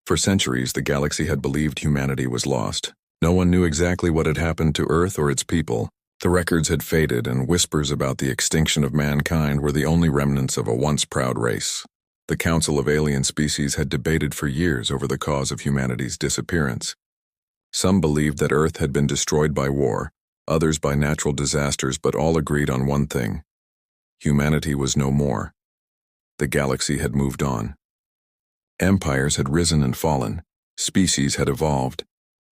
For centuries, the galaxy had believed humanity was lost. No one knew exactly what had happened to Earth or its people. The records had faded, and whispers about the extinction of mankind were the only remnants of a once proud race. The Council of Alien Species had debated for years over the cause of humanity's disappearance. Some believed that Earth had been destroyed by war, others by natural disasters, but all agreed on one thing: humanity was no more. The galaxy had moved on. Empires had risen and fallen, species had evolved,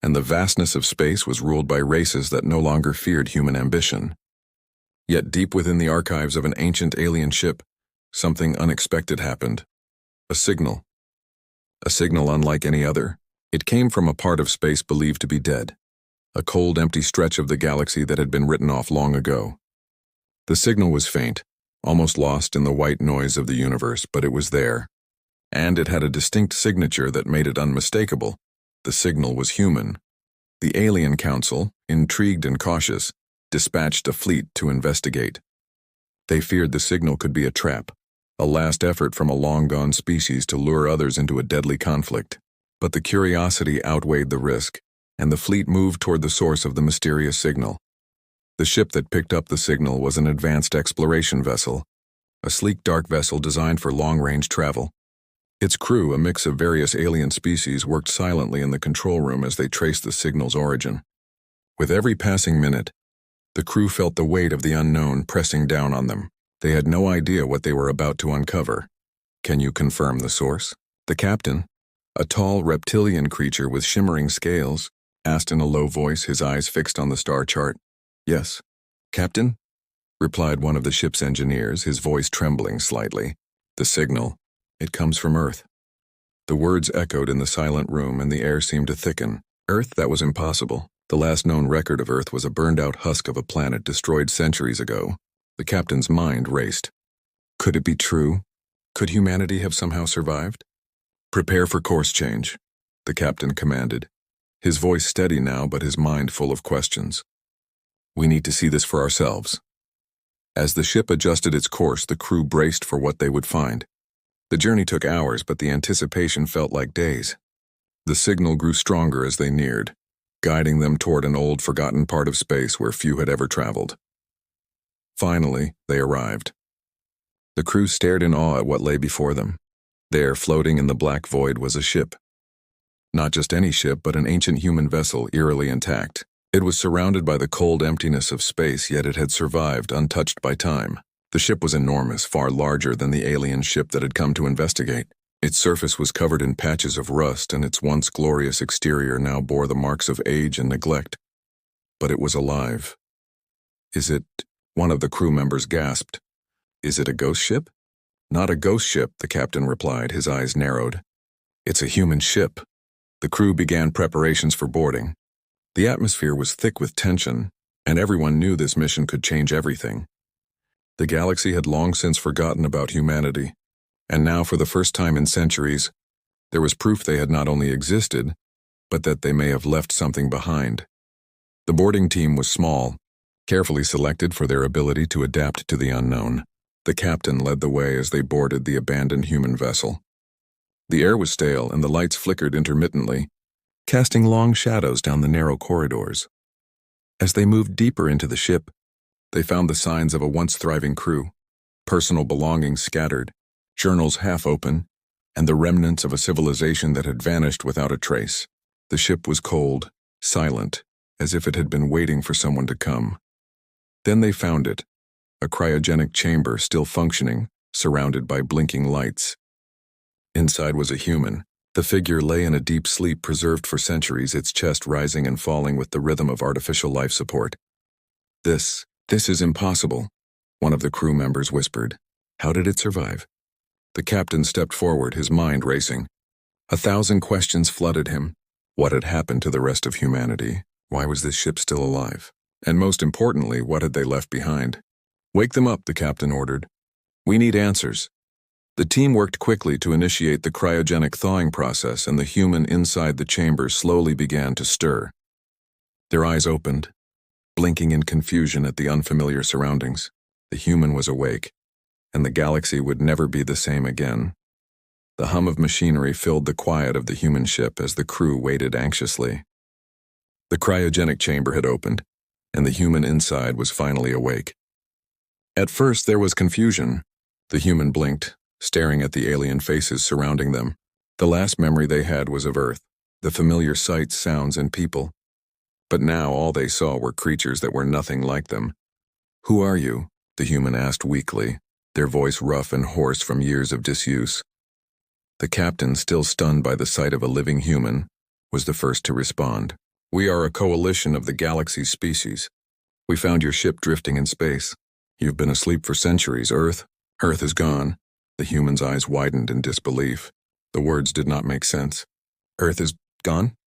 and the vastness of space was ruled by races that no longer feared human ambition. Yet deep within the archives of an ancient alien ship, something unexpected happened. A signal. A signal unlike any other. It came from a part of space believed to be dead. A cold, empty stretch of the galaxy that had been written off long ago. The signal was faint, almost lost in the white noise of the universe, but it was there. And it had a distinct signature that made it unmistakable. The signal was human. The Alien Council, intrigued and cautious, dispatched a fleet to investigate. They feared the signal could be a trap, a last effort from a long-gone species to lure others into a deadly conflict. But the curiosity outweighed the risk, and the fleet moved toward the source of the mysterious signal. The ship that picked up the signal was an advanced exploration vessel, a sleek dark vessel designed for long-range travel. Its crew, a mix of various alien species, worked silently in the control room as they traced the signal's origin. With every passing minute, the crew felt the weight of the unknown pressing down on them. They had no idea what they were about to uncover. "Can you confirm the source?" The captain, a tall reptilian creature with shimmering scales, asked in a low voice, his eyes fixed on the star chart. "Yes, Captain," replied one of the ship's engineers, his voice trembling slightly. "The signal. It comes from Earth." The words echoed in the silent room, and the air seemed to thicken. Earth? That was impossible. The last known record of Earth was a burned-out husk of a planet destroyed centuries ago. The captain's mind raced. Could it be true? Could humanity have somehow survived? "Prepare for course change," the captain commanded, his voice steady now but his mind full of questions. "We need to see this for ourselves." As the ship adjusted its course, the crew braced for what they would find. The journey took hours, but the anticipation felt like days. The signal grew stronger as they neared, guiding them toward an old, forgotten part of space where few had ever traveled. Finally, they arrived. The crew stared in awe at what lay before them. There, floating in the black void, was a ship. Not just any ship, but an ancient human vessel, eerily intact. It was surrounded by the cold emptiness of space, yet it had survived, untouched by time. The ship was enormous, far larger than the alien ship that had come to investigate. Its surface was covered in patches of rust, and its once glorious exterior now bore the marks of age and neglect. But it was alive. "Is it?" one of the crew members gasped. "Is it a ghost ship?" "Not a ghost ship," the captain replied, his eyes narrowed. "It's a human ship." The crew began preparations for boarding. The atmosphere was thick with tension, and everyone knew this mission could change everything. The galaxy had long since forgotten about humanity, and now, for the first time in centuries, there was proof they had not only existed, but that they may have left something behind. The boarding team was small, carefully selected for their ability to adapt to the unknown. The captain led the way as they boarded the abandoned human vessel. The air was stale, and the lights flickered intermittently, casting long shadows down the narrow corridors. As they moved deeper into the ship, they found the signs of a once thriving crew, personal belongings scattered, journals half open, and the remnants of a civilization that had vanished without a trace. The ship was cold, silent, as if it had been waiting for someone to come. Then they found it, a cryogenic chamber still functioning, surrounded by blinking lights. Inside was a human. The figure lay in a deep sleep preserved for centuries, its chest rising and falling with the rhythm of artificial life support. This is impossible," one of the crew members whispered. "How did it survive?" The captain stepped forward, his mind racing. 1,000 questions flooded him. What had happened to the rest of humanity? Why was this ship still alive? And most importantly, what had they left behind? "Wake them up," the captain ordered. "We need answers." The team worked quickly to initiate the cryogenic thawing process, and the human inside the chamber slowly began to stir. Their eyes opened, blinking in confusion at the unfamiliar surroundings. The human was awake, and the galaxy would never be the same again. The hum of machinery filled the quiet of the human ship as the crew waited anxiously. The cryogenic chamber had opened, and the human inside was finally awake. At first there was confusion. The human blinked, staring at the alien faces surrounding them. The last memory they had was of Earth, the familiar sights, sounds, and people. But now all they saw were creatures that were nothing like them. "Who are you?" the human asked weakly, their voice rough and hoarse from years of disuse. The captain, still stunned by the sight of a living human, was the first to respond. "We are a coalition of the galaxy's species. We found your ship drifting in space. You've been asleep for centuries, Earth. Earth is gone." The human's eyes widened in disbelief. The words did not make sense. "Earth is gone?"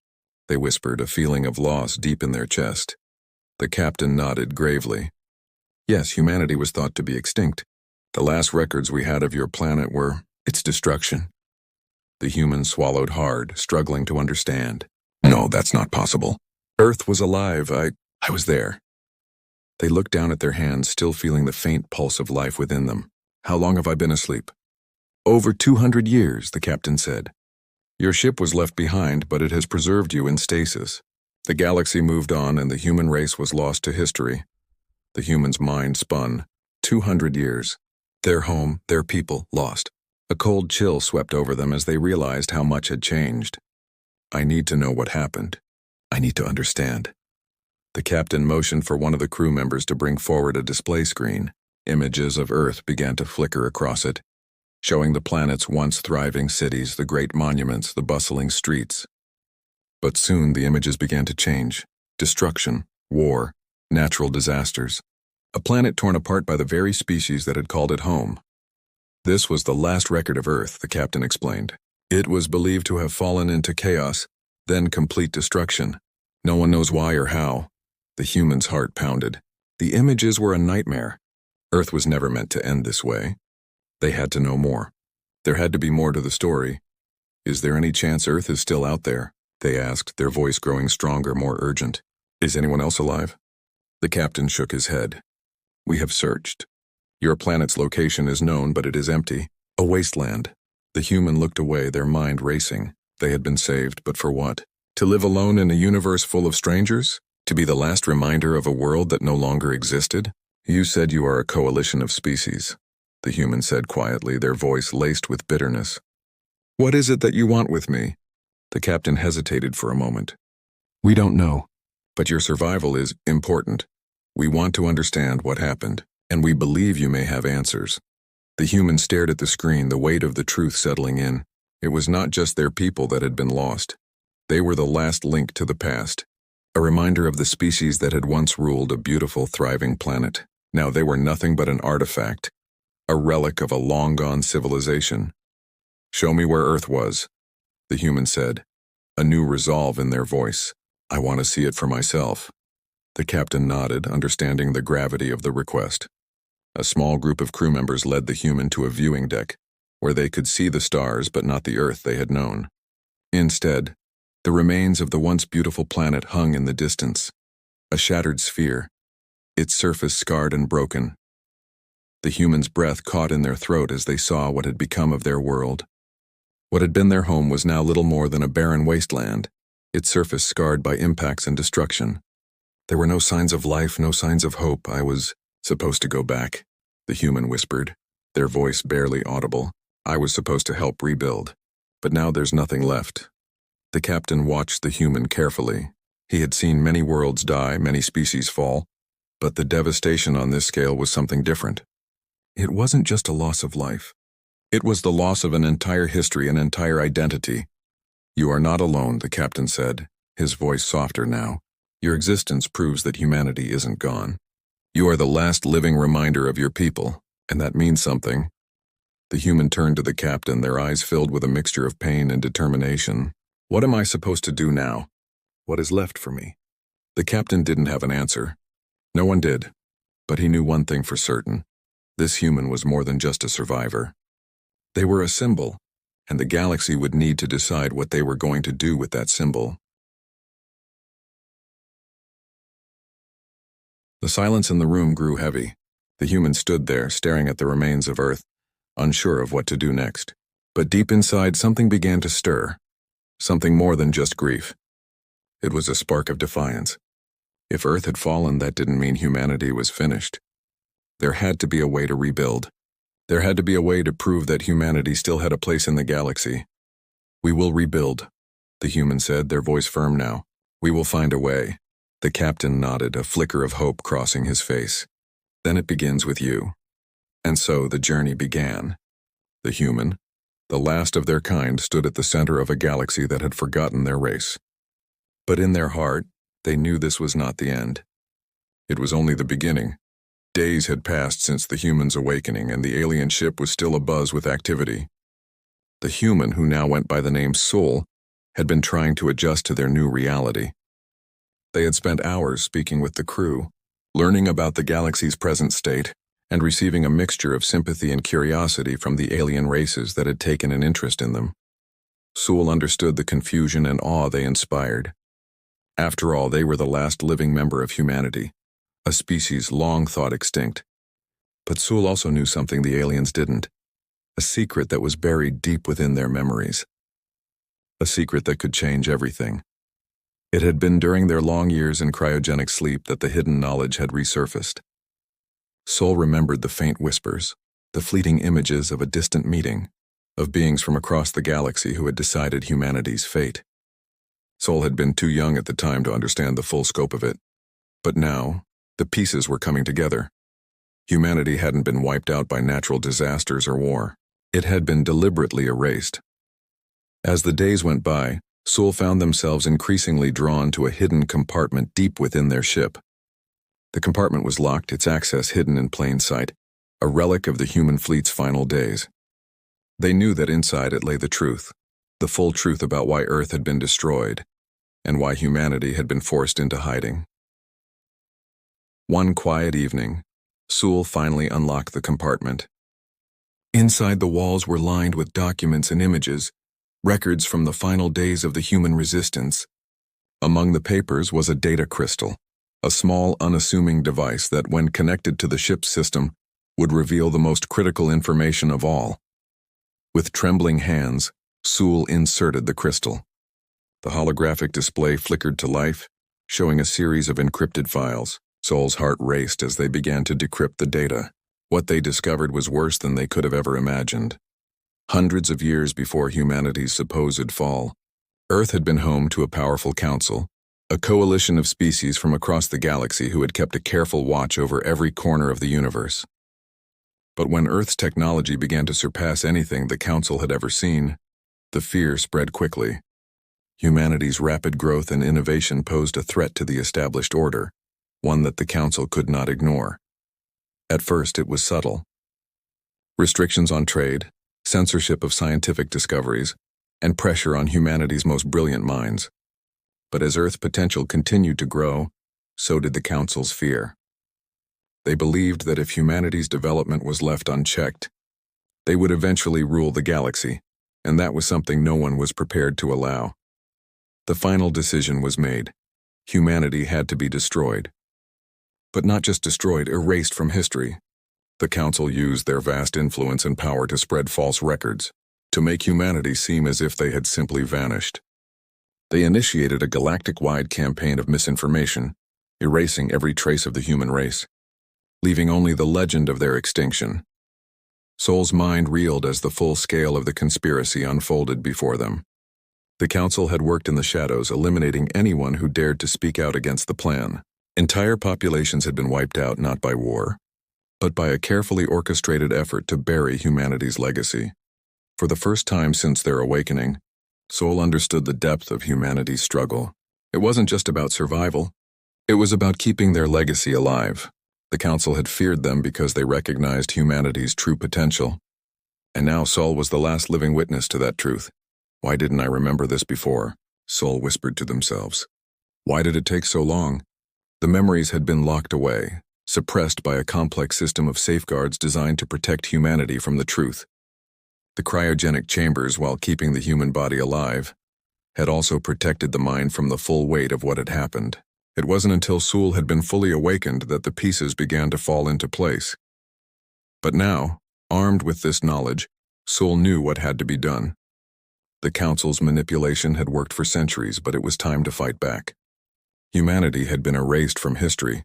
they whispered, a feeling of loss deep in their chest. The captain nodded gravely. "Yes, humanity was thought to be extinct. The last records we had of your planet were its destruction." The human swallowed hard, struggling to understand. "No, that's not possible. Earth was alive. I was there." They looked down at their hands, still feeling the faint pulse of life within them. "How long have I been asleep?" "Over 200 years, the captain said. "Your ship was left behind, but it has preserved you in stasis. The galaxy moved on and the human race was lost to history." The human's mind spun. 200 years. Their home, their people, lost. A cold chill swept over them as they realized how much had changed. "I need to know what happened. I need to understand." The captain motioned for one of the crew members to bring forward a display screen. Images of Earth began to flicker across it, showing the planet's once thriving cities, the great monuments, the bustling streets. But soon the images began to change. Destruction, war, natural disasters. A planet torn apart by the very species that had called it home. This was the last record of Earth, the captain explained. It was believed to have fallen into chaos, then complete destruction. No one knows why or how. The human's heart pounded. The images were a nightmare. Earth was never meant to end this way. They had to know more. There had to be more to the story. "Is there any chance Earth is still out there?" they asked, their voice growing stronger, more urgent. "Is anyone else alive?" The captain shook his head. "We have searched. Your planet's location is known, but it is empty. A wasteland." The human looked away, their mind racing. They had been saved, but for what? To live alone in a universe full of strangers? To be the last reminder of a world that no longer existed? "You said you are a coalition of species," the human said quietly, their voice laced with bitterness. "What is it that you want with me?" The captain hesitated for a moment. "We don't know, but your survival is important. We want to understand what happened, and we believe you may have answers." The human stared at the screen, the weight of the truth settling in. It was not just their people that had been lost. They were the last link to the past, a reminder of the species that had once ruled a beautiful, thriving planet. Now they were nothing but an artifact, a relic of a long-gone civilization. "Show me where Earth was," the human said, a new resolve in their voice. "I want to see it for myself." The captain nodded, understanding the gravity of the request. A small group of crew members led the human to a viewing deck, where they could see the stars but not the Earth they had known. Instead, the remains of the once beautiful planet hung in the distance, a shattered sphere, its surface scarred and broken. The human's breath caught in their throat as they saw what had become of their world. What had been their home was now little more than a barren wasteland, its surface scarred by impacts and destruction. There were no signs of life, no signs of hope. "I was supposed to go back," the human whispered, their voice barely audible. "I was supposed to help rebuild. But now there's nothing left." The captain watched the human carefully. He had seen many worlds die, many species fall, but the devastation on this scale was something different. It wasn't just a loss of life. It was the loss of an entire history, an entire identity. "You are not alone," the captain said, his voice softer now. "Your existence proves that humanity isn't gone. You are the last living reminder of your people, and that means something." The human turned to the captain, their eyes filled with a mixture of pain and determination. "What am I supposed to do now? What is left for me?" The captain didn't have an answer. No one did. But he knew one thing for certain. This human was more than just a survivor. They were a symbol, and the galaxy would need to decide what they were going to do with that symbol. The silence in the room grew heavy. The human stood there, staring at the remains of Earth, unsure of what to do next. But deep inside, something began to stir. Something more than just grief. It was a spark of defiance. If Earth had fallen, that didn't mean humanity was finished. There had to be a way to rebuild. There had to be a way to prove that humanity still had a place in the galaxy. "We will rebuild," the human said, their voice firm now. "We will find a way." The captain nodded, a flicker of hope crossing his face. "Then it begins with you." And so the journey began. The human, the last of their kind, stood at the center of a galaxy that had forgotten their race. But in their heart, they knew this was not the end. It was only the beginning. Days had passed since the human's awakening, and the alien ship was still abuzz with activity. The human, who now went by the name Soul, had been trying to adjust to their new reality. They had spent hours speaking with the crew, learning about the galaxy's present state, and receiving a mixture of sympathy and curiosity from the alien races that had taken an interest in them. Soul understood the confusion and awe they inspired. After all, they were the last living member of humanity, a species long thought extinct. But Soul also knew something the aliens didn't, a secret that was buried deep within their memories. A secret that could change everything. It had been during their long years in cryogenic sleep that the hidden knowledge had resurfaced. Soul remembered the faint whispers, the fleeting images of a distant meeting, of beings from across the galaxy who had decided humanity's fate. Soul had been too young at the time to understand the full scope of it. But now, the pieces were coming together. Humanity hadn't been wiped out by natural disasters or war. It had been deliberately erased. As the days went by, Soul found themselves increasingly drawn to a hidden compartment deep within their ship. The compartment was locked, its access hidden in plain sight, a relic of the human fleet's final days. They knew that inside it lay the truth, the full truth about why Earth had been destroyed, and why humanity had been forced into hiding. One quiet evening, Soul finally unlocked the compartment. Inside, the walls were lined with documents and images, records from the final days of the human resistance. Among the papers was a data crystal, a small, unassuming device that, when connected to the ship's system, would reveal the most critical information of all. With trembling hands, Soul inserted the crystal. The holographic display flickered to life, showing a series of encrypted files. Soul's heart raced as they began to decrypt the data. What they discovered was worse than they could have ever imagined. Hundreds of years before humanity's supposed fall, Earth had been home to a powerful council, a coalition of species from across the galaxy who had kept a careful watch over every corner of the universe. But when Earth's technology began to surpass anything the Council had ever seen, the fear spread quickly. Humanity's rapid growth and innovation posed a threat to the established order, one that the Council could not ignore. At first, it was subtle. Restrictions on trade, censorship of scientific discoveries, and pressure on humanity's most brilliant minds. But as Earth's potential continued to grow, so did the Council's fear. They believed that if humanity's development was left unchecked, they would eventually rule the galaxy, and that was something no one was prepared to allow. The final decision was made. Humanity had to be destroyed. But not just destroyed, erased from history. The Council used their vast influence and power to spread false records, to make humanity seem as if they had simply vanished. They initiated a galactic-wide campaign of misinformation, erasing every trace of the human race, leaving only the legend of their extinction. Soul's mind reeled as the full scale of the conspiracy unfolded before them. The Council had worked in the shadows, eliminating anyone who dared to speak out against the plan. Entire populations had been wiped out not by war, but by a carefully orchestrated effort to bury humanity's legacy. For the first time since their awakening, Soul understood the depth of humanity's struggle. It wasn't just about survival. It was about keeping their legacy alive. The Council had feared them because they recognized humanity's true potential. And now Soul was the last living witness to that truth. "Why didn't I remember this before?" Soul whispered to themselves. Why did it take so long? The memories had been locked away, suppressed by a complex system of safeguards designed to protect humanity from the truth. The cryogenic chambers, while keeping the human body alive, had also protected the mind from the full weight of what had happened. It wasn't until Soul had been fully awakened that the pieces began to fall into place. But now, armed with this knowledge, Sol knew what had to be done. The Council's manipulation had worked for centuries, but it was time to fight back. Humanity had been erased from history,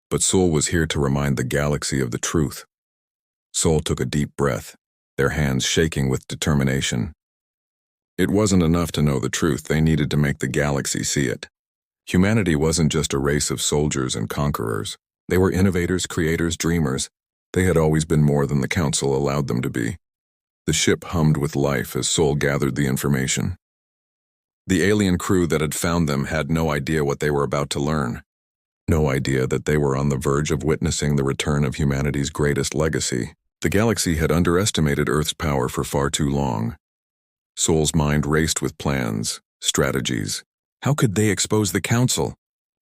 but Sol was here to remind the galaxy of the truth. Sol took a deep breath, their hands shaking with determination. It wasn't enough to know the truth, they needed to make the galaxy see it. Humanity wasn't just a race of soldiers and conquerors. They were innovators, creators, dreamers. They had always been more than the Council allowed them to be. The ship hummed with life as Sol gathered the information. The alien crew that had found them had no idea what they were about to learn. No idea that they were on the verge of witnessing the return of humanity's greatest legacy. The galaxy had underestimated Earth's power for far too long. Sol's mind raced with plans, strategies. How could they expose the Council?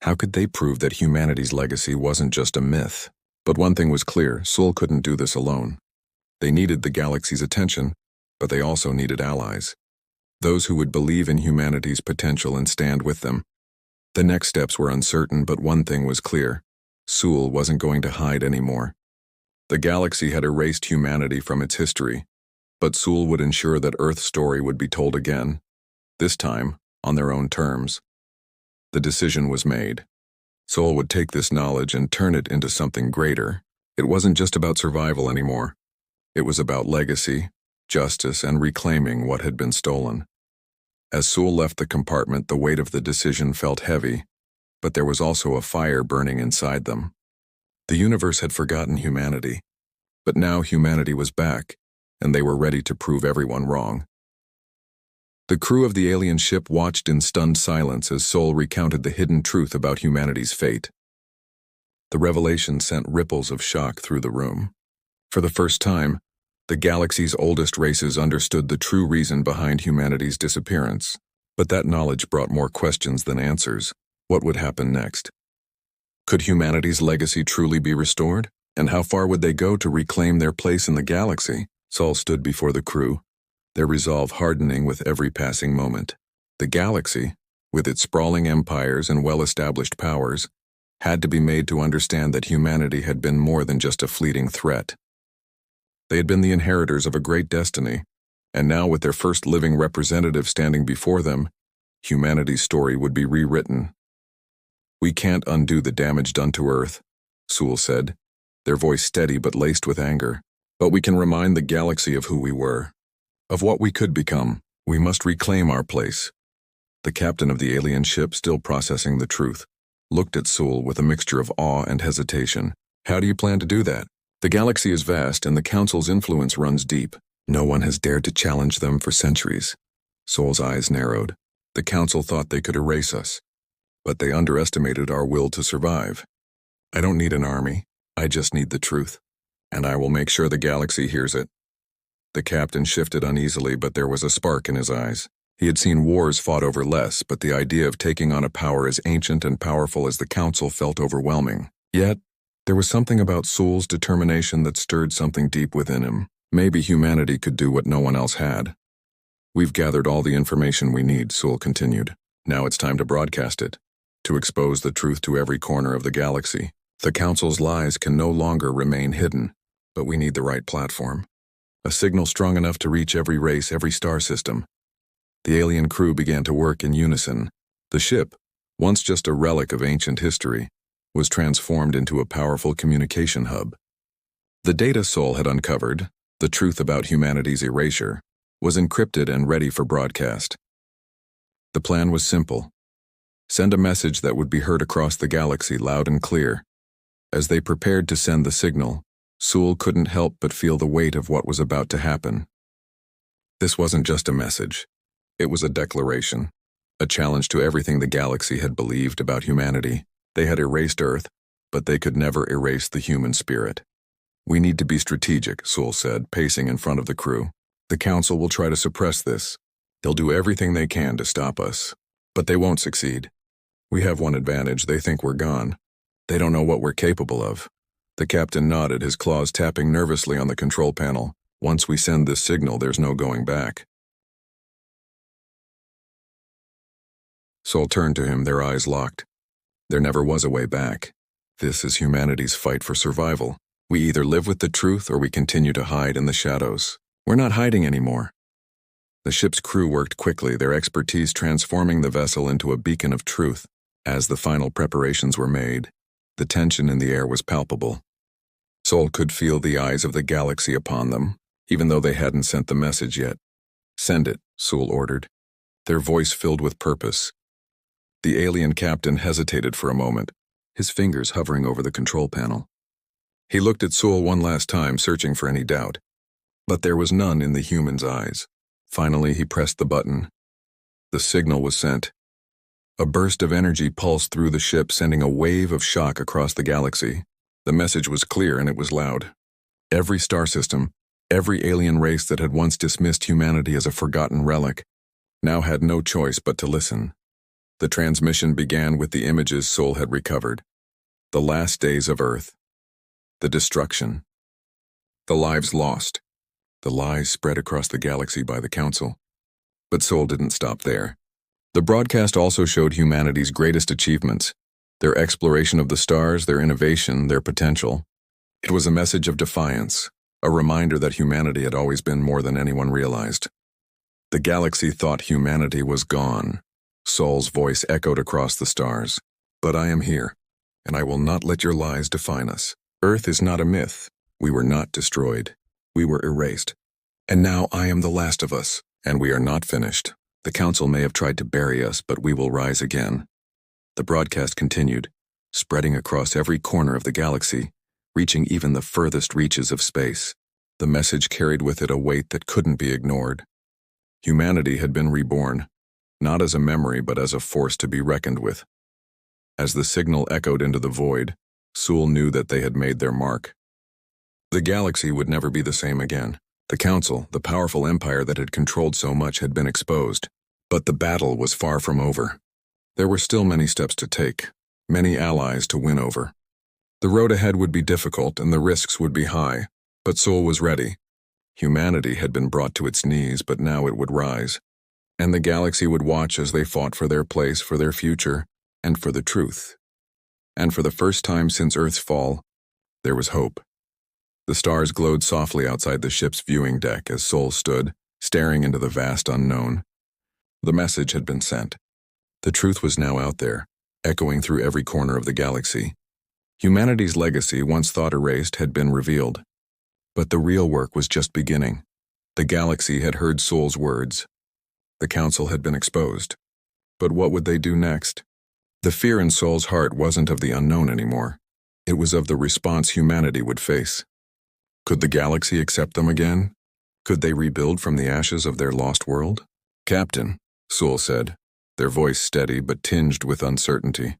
How could they prove that humanity's legacy wasn't just a myth? But one thing was clear, Sol couldn't do this alone. They needed the galaxy's attention, but they also needed allies. Those who would believe in humanity's potential and stand with them. The next steps were uncertain, but one thing was clear. Sol wasn't going to hide anymore. The galaxy had erased humanity from its history, but Sol would ensure that Earth's story would be told again, this time on their own terms. The decision was made. Sol would take this knowledge and turn it into something greater. It wasn't just about survival anymore. It was about legacy, justice, and reclaiming what had been stolen. As Sol left the compartment, the weight of the decision felt heavy, but there was also a fire burning inside them. The universe had forgotten humanity, but now humanity was back, and they were ready to prove everyone wrong. The crew of the alien ship watched in stunned silence as Sol recounted the hidden truth about humanity's fate. The revelation sent ripples of shock through the room. For the first time, the galaxy's oldest races understood the true reason behind humanity's disappearance. But that knowledge brought more questions than answers. What would happen next? Could humanity's legacy truly be restored? And how far would they go to reclaim their place in the galaxy? Sol stood before the crew, their resolve hardening with every passing moment. The galaxy, with its sprawling empires and well-established powers, had to be made to understand that humanity had been more than just a fleeting threat. They had been the inheritors of a great destiny, and now with their first living representative standing before them, humanity's story would be rewritten. "We can't undo the damage done to Earth," Sol said, their voice steady but laced with anger. "But we can remind the galaxy of who we were, of what we could become. We must reclaim our place." The captain of the alien ship, still processing the truth, looked at Sol with a mixture of awe and hesitation. "How do you plan to do that? The galaxy is vast and the Council's influence runs deep. No one has dared to challenge them for centuries." Sol's eyes narrowed. "The Council thought they could erase us, but they underestimated our will to survive. I don't need an army, I just need the truth, and I will make sure the galaxy hears it." The captain shifted uneasily, but there was a spark in his eyes. He had seen wars fought over less, but the idea of taking on a power as ancient and powerful as the Council felt overwhelming. Yet, there was something about Sol's determination that stirred something deep within him. Maybe humanity could do what no one else had. "We've gathered all the information we need," Sol continued. "Now it's time to broadcast it, to expose the truth to every corner of the galaxy. The Council's lies can no longer remain hidden, but we need the right platform. A signal strong enough to reach every race, every star system." The alien crew began to work in unison. The ship, once just a relic of ancient history, was transformed into a powerful communication hub. The data Sol had uncovered, the truth about humanity's erasure, was encrypted and ready for broadcast. The plan was simple. Send a message that would be heard across the galaxy loud and clear. As they prepared to send the signal, Sol couldn't help but feel the weight of what was about to happen. This wasn't just a message. It was a declaration, a challenge to everything the galaxy had believed about humanity. They had erased Earth, but they could never erase the human spirit. "We need to be strategic," Sol said, pacing in front of the crew. "The Council will try to suppress this. They'll do everything they can to stop us, but they won't succeed. We have one advantage: they think we're gone. They don't know what we're capable of." The captain nodded, his claws tapping nervously on the control panel. "Once we send this signal, there's no going back." Sol turned to him, their eyes locked. There never was a way back. This is humanity's fight for survival. We either live with the truth or we continue to hide in the shadows. We're not hiding anymore. The ship's crew worked quickly, their expertise transforming the vessel into a beacon of truth. As the final preparations were made, the tension in the air was palpable. Sol could feel the eyes of the galaxy upon them, even though they hadn't sent the message yet. "Send it," Sol ordered, their voice filled with purpose. The alien captain hesitated for a moment, his fingers hovering over the control panel. He looked at Sol one last time, searching for any doubt. But there was none in the human's eyes. Finally, he pressed the button. The signal was sent. A burst of energy pulsed through the ship, sending a wave of shock across the galaxy. The message was clear and it was loud. Every star system, every alien race that had once dismissed humanity as a forgotten relic, now had no choice but to listen. The transmission began with the images Sol had recovered. The last days of Earth. The destruction. The lives lost. The lies spread across the galaxy by the Council. But Sol didn't stop there. The broadcast also showed humanity's greatest achievements, their exploration of the stars, their innovation, their potential. It was a message of defiance, a reminder that humanity had always been more than anyone realized. The galaxy thought humanity was gone. Sol's voice echoed across the stars. "But I am here, and I will not let your lies define us. Earth is not a myth. We were not destroyed. We were erased. And now I am the last of us, and we are not finished. The Council may have tried to bury us, but we will rise again." The broadcast continued, spreading across every corner of the galaxy, reaching even the furthest reaches of space. The message carried with it a weight that couldn't be ignored. Humanity had been reborn, not as a memory but as a force to be reckoned with. As the signal echoed into the void, Sol knew that they had made their mark. The galaxy would never be the same again. The Council, the powerful empire that had controlled so much, had been exposed. But the battle was far from over. There were still many steps to take, many allies to win over. The road ahead would be difficult and the risks would be high, but Sol was ready. Humanity had been brought to its knees, but now it would rise. And the galaxy would watch as they fought for their place, for their future, and for the truth. And for the first time since Earth's fall, there was hope. The stars glowed softly outside the ship's viewing deck as Sol stood, staring into the vast unknown. The message had been sent. The truth was now out there, echoing through every corner of the galaxy. Humanity's legacy, once thought erased, had been revealed. But the real work was just beginning. The galaxy had heard Sol's words. The Council had been exposed. But what would they do next? The fear in Sol's heart wasn't of the unknown anymore. It was of the response humanity would face. Could the galaxy accept them again? Could they rebuild from the ashes of their lost world? "Captain," Sol said, their voice steady but tinged with uncertainty.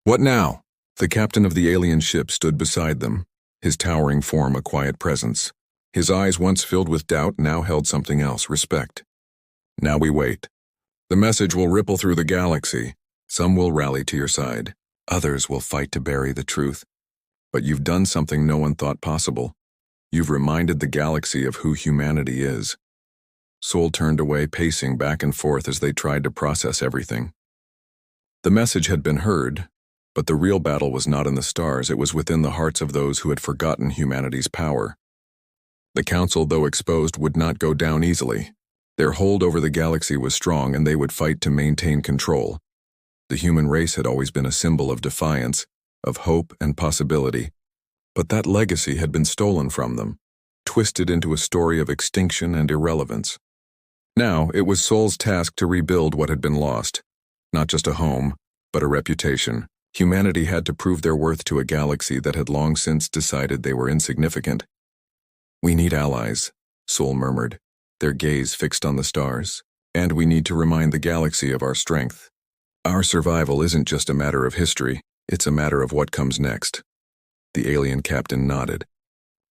"What now?" The captain of the alien ship stood beside them, his towering form a quiet presence. His eyes, once filled with doubt, now held something else, respect. "Now we wait. The message will ripple through the galaxy. Some will rally to your side. Others will fight to bury the truth. But you've done something no one thought possible. You've reminded the galaxy of who humanity is." Sol turned away, pacing back and forth as they tried to process everything. The message had been heard, but the real battle was not in the stars, it was within the hearts of those who had forgotten humanity's power. The Council, though exposed, would not go down easily. Their hold over the galaxy was strong, and they would fight to maintain control. The human race had always been a symbol of defiance, of hope and possibility. But that legacy had been stolen from them, twisted into a story of extinction and irrelevance. Now, it was Sol's task to rebuild what had been lost. Not just a home, but a reputation. Humanity had to prove their worth to a galaxy that had long since decided they were insignificant. "We need allies," Sol murmured, their gaze fixed on the stars. "And we need to remind the galaxy of our strength. Our survival isn't just a matter of history, it's a matter of what comes next." The alien captain nodded.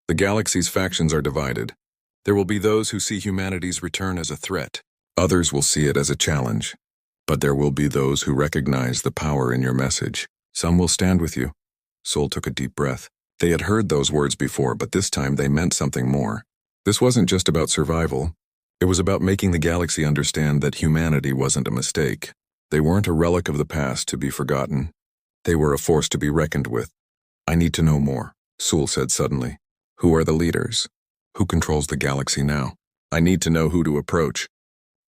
"The galaxy's factions are divided. There will be those who see humanity's return as a threat. Others will see it as a challenge. But there will be those who recognize the power in your message. Some will stand with you." Sol took a deep breath. They had heard those words before, but this time they meant something more. This wasn't just about survival. It was about making the galaxy understand that humanity wasn't a mistake. They weren't a relic of the past to be forgotten. They were a force to be reckoned with. "I need to know more," Sol said suddenly. "Who are the leaders? Who controls the galaxy now? I need to know who to approach.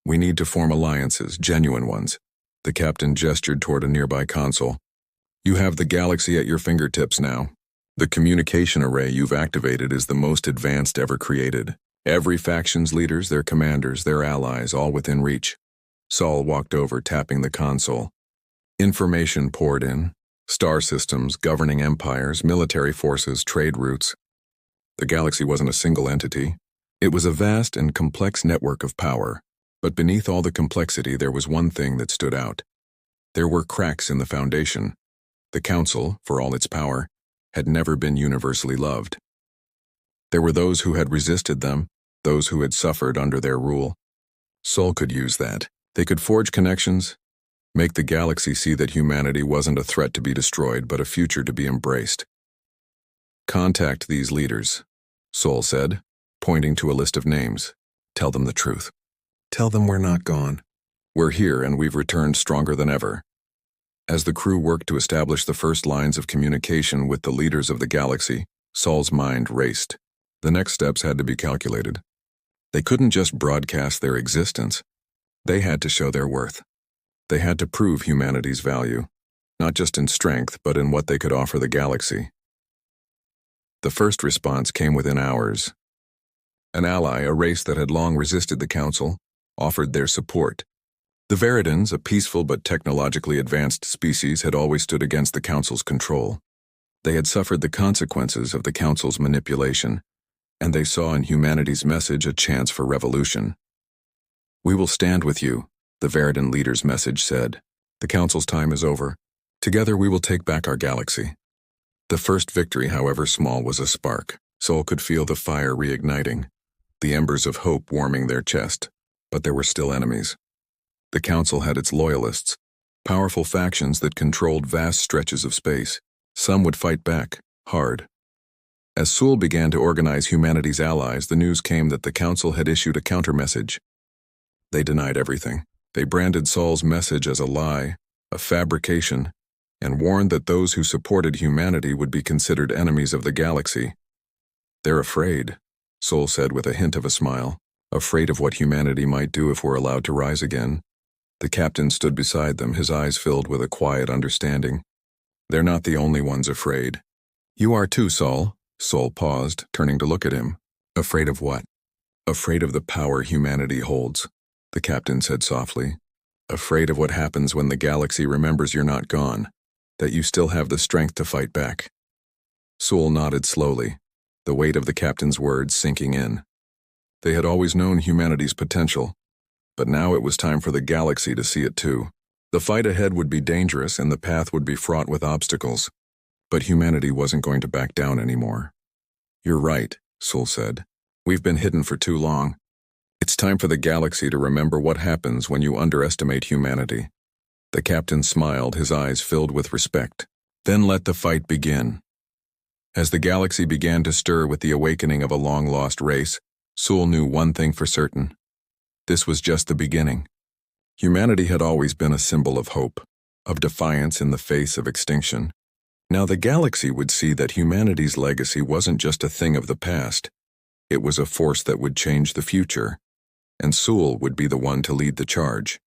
We need to form alliances, genuine ones. The captain gestured toward a nearby console. You have the galaxy at your fingertips now. The communication array you've activated is the most advanced ever created. Every faction's leaders, their commanders, their allies, all within reach. Saul walked over, tapping the console. Information poured in. Star systems, governing empires, military forces, trade routes. The galaxy wasn't a single entity. It was a vast and complex network of power. But beneath all the complexity, there was one thing that stood out. There were cracks in the foundation. The Council, for all its power, had never been universally loved. There were those who had resisted them, those who had suffered under their rule. Sol could use that. They could forge connections, make the galaxy see that humanity wasn't a threat to be destroyed, but a future to be embraced. Contact these leaders, Sol said, pointing to a list of names. Tell them the truth. Tell them we're not gone. We're here and we've returned stronger than ever. As the crew worked to establish the first lines of communication with the leaders of the galaxy, Sol's mind raced. The next steps had to be calculated. They couldn't just broadcast their existence. They had to show their worth. They had to prove humanity's value, not just in strength, but in what they could offer the galaxy. The first response came within hours. An ally, a race that had long resisted the Council, offered their support. The Veridans, a peaceful but technologically advanced species, had always stood against the Council's control. They had suffered the consequences of the Council's manipulation, and they saw in humanity's message a chance for revolution. We will stand with you, the Veridan leader's message said. The Council's time is over. Together we will take back our galaxy. The first victory, however small, was a spark. Sol could feel the fire reigniting, the embers of hope warming their chest. But there were still enemies. The Council had its loyalists, powerful factions that controlled vast stretches of space. Some would fight back, hard. As Sul began to organize humanity's allies, the news came that the Council had issued a counter-message. They denied everything. They branded Sol's message as a lie, a fabrication, and warned that those who supported humanity would be considered enemies of the galaxy. They're afraid, Sol said with a hint of a smile. Afraid of what humanity might do if we're allowed to rise again. The captain stood beside them, his eyes filled with a quiet understanding. They're not the only ones afraid. You are too, Sol. Sol paused, turning to look at him. Afraid of what? Afraid of the power humanity holds, the captain said softly. Afraid of what happens when the galaxy remembers you're not gone, that you still have the strength to fight back. Sol nodded slowly, the weight of the captain's words sinking in. They had always known humanity's potential, but now it was time for the galaxy to see it too. The fight ahead would be dangerous and the path would be fraught with obstacles, but humanity wasn't going to back down anymore. You're right, Sol said. We've been hidden for too long. It's time for the galaxy to remember what happens when you underestimate humanity. The captain smiled, his eyes filled with respect. Then let the fight begin. As the galaxy began to stir with the awakening of a long-lost race, Sul knew one thing for certain. This was just the beginning. Humanity had always been a symbol of hope, of defiance in the face of extinction. Now the galaxy would see that humanity's legacy wasn't just a thing of the past. It was a force that would change the future, and Sul would be the one to lead the charge.